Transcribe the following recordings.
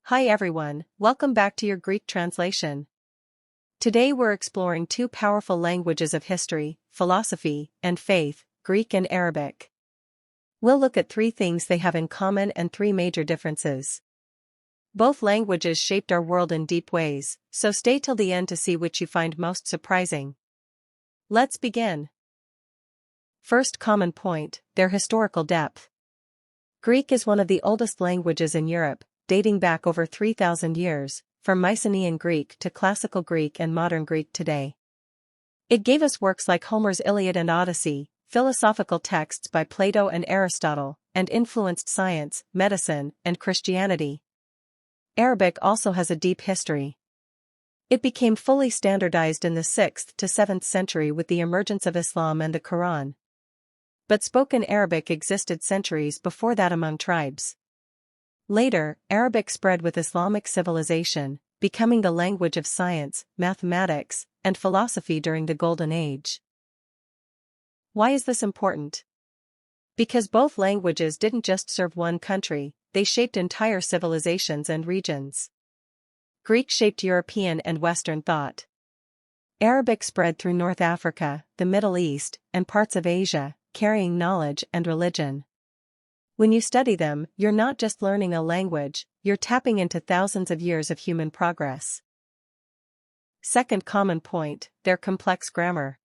Hi everyone, welcome back to your Greek translation. Today we're exploring two powerful languages of history, philosophy, and faith, Greek and Arabic. We'll look at three things they have in common and three major differences. Both languages shaped our world in deep ways, so stay till the end to see which you find most surprising. Let's begin. First common point, their historical depth. Greek is one of the oldest languages in Europe, dating back over 3,000 years, from Mycenaean Greek to Classical Greek and Modern Greek today. It gave us works like Homer's Iliad and Odyssey, philosophical texts by Plato and Aristotle, and influenced science, medicine, and Christianity. Arabic also has a deep history. It became fully standardized in the 6th to 7th century with the emergence of Islam and the Quran. But spoken Arabic existed centuries before that among tribes. Later, Arabic spread with Islamic civilization, becoming the language of science, mathematics, and philosophy during the Golden Age. Why is this important? Because both languages didn't just serve one country, they shaped entire civilizations and regions. Greek shaped European and Western thought. Arabic spread through North Africa, the Middle East, and parts of Asia, carrying knowledge and religion. When you study them, you're not just learning a language, you're tapping into thousands of years of human progress. Second common point, their complex grammar.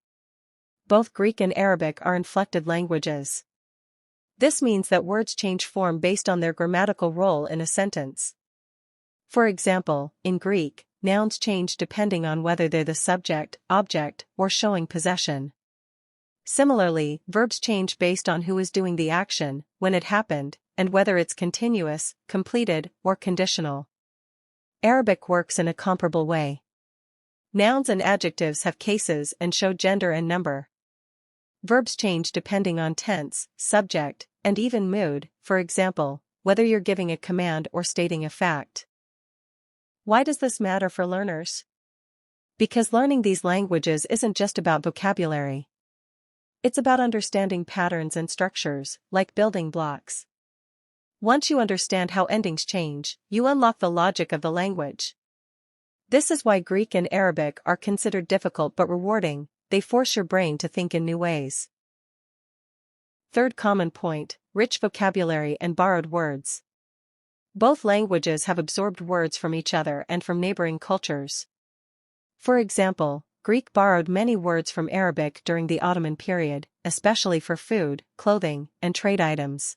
Both Greek and Arabic are inflected languages. This means that words change form based on their grammatical role in a sentence. For example, in Greek, nouns change depending on whether they're the subject, object, or showing possession. Similarly, verbs change based on who is doing the action, when it happened, and whether it's continuous, completed, or conditional. Arabic works in a comparable way. Nouns and adjectives have cases and show gender and number. Verbs change depending on tense, subject, and even mood, for example, whether you're giving a command or stating a fact. Why does this matter for learners? Because learning these languages isn't just about vocabulary. It's about understanding patterns and structures, like building blocks. Once you understand how endings change, you unlock the logic of the language. This is why Greek and Arabic are considered difficult but rewarding, they force your brain to think in new ways. Third common point, rich vocabulary and borrowed words. Both languages have absorbed words from each other and from neighboring cultures. For example, Greek borrowed many words from Arabic during the Ottoman period, especially for food, clothing, and trade items.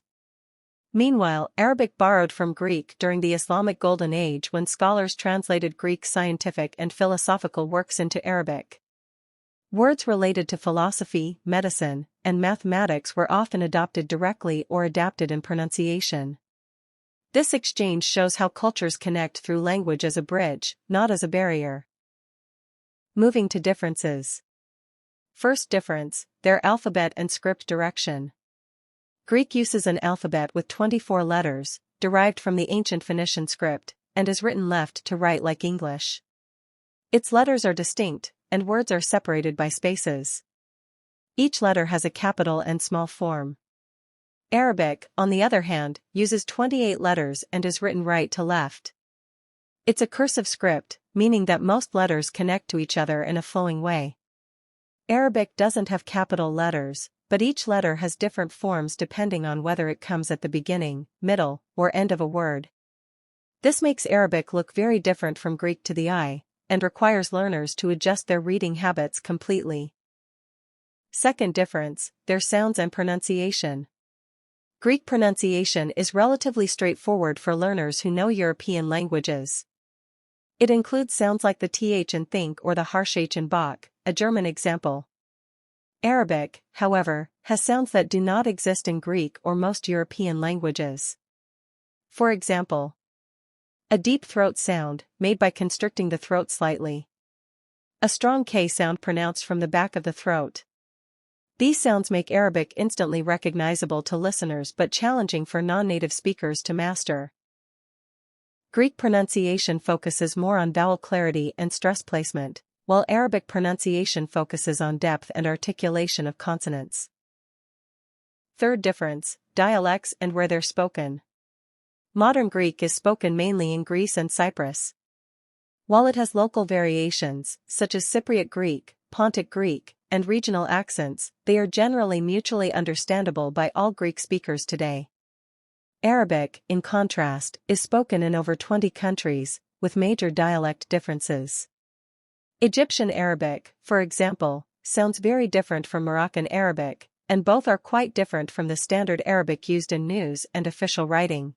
Meanwhile, Arabic borrowed from Greek during the Islamic Golden Age when scholars translated Greek scientific and philosophical works into Arabic. Words related to philosophy, medicine, and mathematics were often adopted directly or adapted in pronunciation. This exchange shows how cultures connect through language as a bridge, not as a barrier. Moving to differences. First difference, their alphabet and script direction. Greek uses an alphabet with 24 letters, derived from the ancient Phoenician script, and is written left to right like English. Its letters are distinct, and words are separated by spaces. Each letter has a capital and small form. Arabic, on the other hand, uses 28 letters and is written right to left. It's a cursive script, meaning that most letters connect to each other in a flowing way. Arabic doesn't have capital letters, but each letter has different forms depending on whether it comes at the beginning, middle, or end of a word. This makes Arabic look very different from Greek to the eye, and requires learners to adjust their reading habits completely. Second difference, their sounds and pronunciation. Greek pronunciation is relatively straightforward for learners who know European languages. It includes sounds like the th in think or the harsh h in Bach, a German example. Arabic, however, has sounds that do not exist in Greek or most European languages. For example, a deep throat sound, made by constricting the throat slightly. A strong K sound pronounced from the back of the throat. These sounds make Arabic instantly recognizable to listeners but challenging for non-native speakers to master. Greek pronunciation focuses more on vowel clarity and stress placement, while Arabic pronunciation focuses on depth and articulation of consonants. Third difference, dialects and where they're spoken. Modern Greek is spoken mainly in Greece and Cyprus. While it has local variations, such as Cypriot Greek, Pontic Greek, and regional accents, they are generally mutually understandable by all Greek speakers today. Arabic, in contrast, is spoken in over 20 countries, with major dialect differences. Egyptian Arabic, for example, sounds very different from Moroccan Arabic, and both are quite different from the standard Arabic used in news and official writing.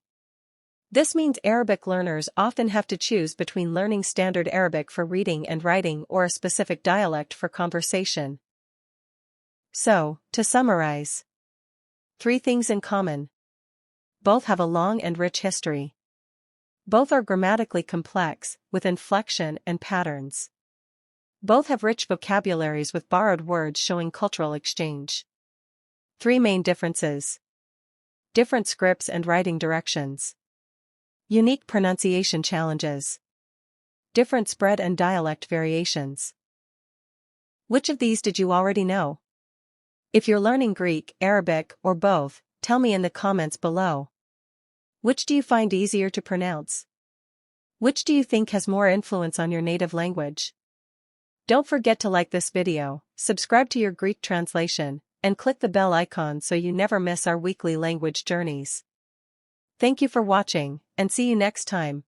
This means Arabic learners often have to choose between learning standard Arabic for reading and writing or a specific dialect for conversation. So, to summarize, 3 things in common. Both have a long and rich history. Both are grammatically complex, with inflection and patterns. Both have rich vocabularies with borrowed words showing cultural exchange. 3 main differences. Different scripts and writing directions. Unique pronunciation challenges. Different spread and dialect variations. Which of these did you already know? If you're learning Greek, Arabic, or both, tell me in the comments below. Which do you find easier to pronounce? Which do you think has more influence on your native language? Don't forget to like this video, subscribe to Your Greek Translation, and click the bell icon so you never miss our weekly language journeys. Thank you for watching, and see you next time.